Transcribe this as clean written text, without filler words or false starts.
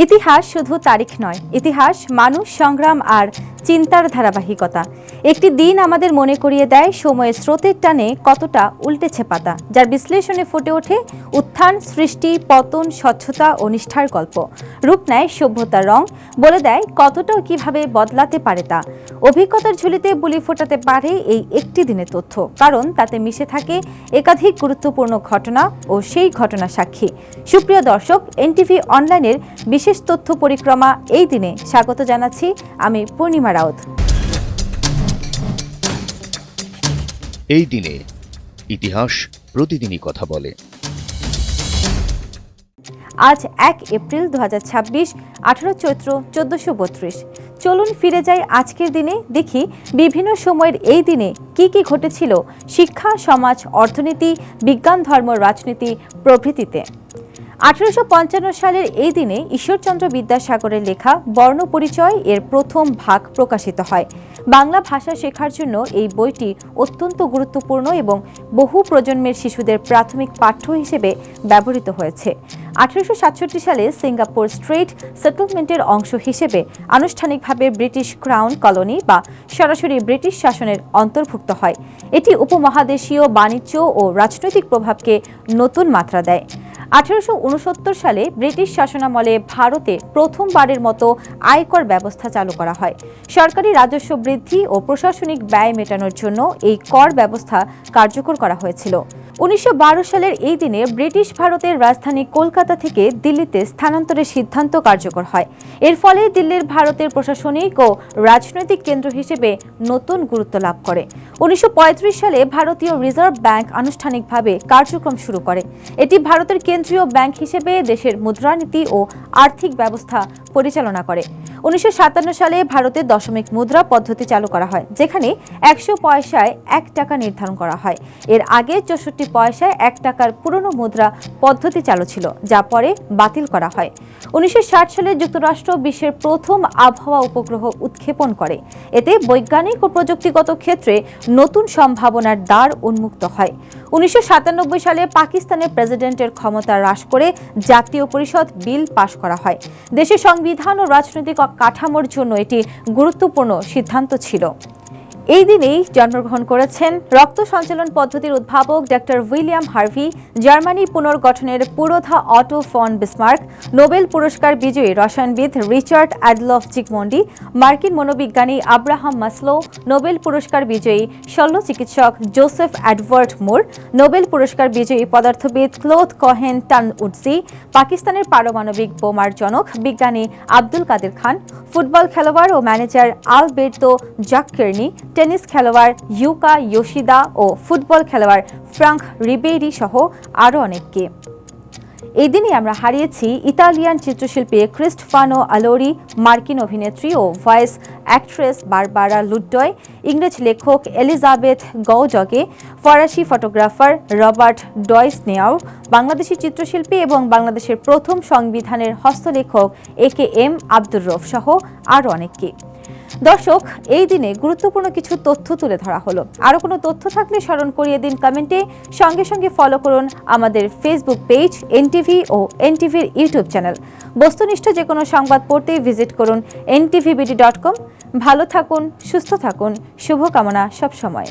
ইতিহাস শুধু তারিখ নয়, ইতিহাস মানুষ, সংগ্রাম আর চিন্তার ধারাবাহিকতা। একটি দিন আমাদের মনে করিয়ে দেয় সময়ের স্রোতের টানে কতটা উল্টেছে পাতা, যার বিশ্লেষণে ফুটে ওঠে উত্থান, সৃষ্টি, পতন, স্বচ্ছতা ও নিষ্ঠার গল্প। রূপ নেয় সভ্যতার রং, বলে দেয় কতটা কিভাবে বদলাতে পারে তা। অভিজ্ঞতার ঝুলিতে বুলি ফোটাতে পারে এই একটি দিনের তথ্য, কারণ তাতে মিশে থাকে একাধিক গুরুত্বপূর্ণ ঘটনা ও সেই ঘটনা সাক্ষী। সুপ্রিয় দর্শক, এনটিভি অনলাইনের বিশেষ তথ্য পরিক্রমা এই দিনে স্বাগত জানাচ্ছি আমি পূর্ণিমা রাউত। এই দিনে ইতিহাস প্রতিদিনই কথা বলে। আজ 1 এপ্রিল 2026, 18 চৈত্র 1432। চলুন ফিরে যাই আজকের দিনে, দেখি বিভিন্ন সময়ের এই দিনে কি কি ঘটেছিল শিক্ষা, সমাজ, অর্থনীতি, বিজ্ঞান, ধর্ম, রাজনীতি প্রভৃতিতে। 1855 সালের এই দিনে ঈশ্বরচন্দ্র বিদ্যাসাগরের লেখা বর্ণপরিচয় এর প্রথম ভাগ প্রকাশিত হয়। বাংলা ভাষা শেখার জন্য এই বইটি অত্যন্ত গুরুত্বপূর্ণ এবং বহু প্রজন্মের শিশুদের প্রাথমিক পাঠ্য হিসেবে ব্যবহৃত হয়েছে। 1867 সালে সিঙ্গাপুর স্ট্রেইট সেটেলমেন্টের অংশ হিসেবে আনুষ্ঠানিকভাবে ব্রিটিশ ক্রাউন কলোনি বা সরাসরি ব্রিটিশ শাসনের অন্তর্ভুক্ত হয়। এটি উপমহাদেশীয় বাণিজ্য ও রাজনৈতিক প্রভাবকে নতুন মাত্রা দেয়। 1869 সালে ব্রিটিশ শাসনামলে ভারতে প্রথমবারের মতো আয়কর ব্যবস্থা চালু করা হয়। সরকারি রাজস্ব বৃদ্ধি ও প্রশাসনিক ব্যয় মেটানোর জন্য এই কর ব্যবস্থা কার্যকর করা হয়েছিল। 1912 সালের এই দিনে ব্রিটিশ ভারতের রাজধানী কলকাতা থেকে দিল্লিতে স্থানান্তরের সিদ্ধান্ত কার্যকর হয়। এর ফলে দিল্লির ভারতের প্রশাসনিক ও রাজনৈতিক কেন্দ্র হিসেবে নতুন গুরুত্ব লাভ করে। 1935 সালে ভারতীয় রিজার্ভ ব্যাংক আনুষ্ঠানিকভাবে কার্যক্রম শুরু করে। এটি ভারতের কেন্দ্রীয় ব্যাংক হিসেবে দেশের মুদ্রানীতি ও আর্থিক ব্যবস্থা পরিচালনা করে। 1957 সালে ভারতের দশমিক মুদ্রা পদ্ধতি চালু করা হয়, যেখানে 100 পয়সায় 1 টাকা নির্ধারণ করা হয়। এর আগে 64 পয়সায় 1 টাকার পুরনো মুদ্রা পদ্ধতি চালু ছিল, যা পরে বাতিল করা হয়। 1960 সালে যুক্তরাষ্ট্র বিশ্বের প্রথম আবহাওয়া উপগ্রহ উৎক্ষেপণ করে। এতে বৈজ্ঞানিক ও প্রযুক্তিগত ক্ষেত্রে নতুন সম্ভাবনার দ্বার উন্মুক্ত হয়। 1997 সালে পাকিস্তানের প্রেসিডেন্টের ক্ষমতা হ্রাস করে জাতীয় পরিষদ বিল পাশ করা হয়। দেশের সংবিধান ও রাজনৈতিক কাঠামোর জন্য এটি গুরুত্বপূর্ণ সিদ্ধান্ত ছিল। এই দিনেই জন্মগ্রহণ করেছেন রক্ত সঞ্চালন পদ্ধতির উদ্ভাবক ডক্টর উইলিয়াম হার্ভি, জার্মানি পুনর্গঠনের পুরোধা অটো ফন বিসমার্ক, নোবেল পুরস্কার বিজয়ী রসায়নবিদ রিচার্ড অ্যাডলফ জিগমন্ডি, মার্কিন মনোবিজ্ঞানী আব্রাহাম মাসলো, নোবেল পুরস্কার বিজয়ী শল্য চিকিৎসক জোসেফ এডওয়ার্ড মুর, নোবেল পুরস্কার বিজয়ী পদার্থবিদ ক্লোদ কোহেন টানউডজি, পাকিস্তানের পারমাণবিক বোমার জনক বিজ্ঞানী আব্দুল কাদের খান, ফুটবল খেলোয়াড় ও ম্যানেজার আলবের্তো জাক্কের্নি, টেনিস খেলোয়াড় ইউকা ইয়োশিদা ও ফুটবল খেলোয়াড় ফ্রাঙ্ক রিবেরি সহ আরও অনেককে। এই দিনই আমরা হারিয়েছি ইতালিয়ান চিত্রশিল্পী ক্রিস্টোফানো আলোরি, মার্কিন অভিনেত্রী ও ভয়েস অ্যাক্ট্রেস বারবারা লুডয়, ইংরেজ লেখক এলিজাবেথ গৌডগে, ফরাসি ফটোগ্রাফার রবার্ট ডয়েসনেয়ার, বাংলাদেশি চিত্রশিল্পী এবং বাংলাদেশের প্রথম সংবিধানের হস্তলেখক AKM আব্দুর রউফ সহ আরও অনেককে। দর্শক, এই দিনে গুরুত্বপূর্ণ কিছু তথ্য তুলে ধরা হলো। আরও কোনো তথ্য থাকলে স্মরণ করিয়ে দিন কমেন্টে। সঙ্গে সঙ্গে ফলো করুন আমাদের ফেসবুক পেজ এনটিভি ও এনটিভির ইউটিউব চ্যানেল। বস্তুনিষ্ঠ যে কোনো সংবাদ পড়তে ভিজিট করুন ntvbd.com। ভালো থাকুন, সুস্থ থাকুন, শুভকামনা সবসময়।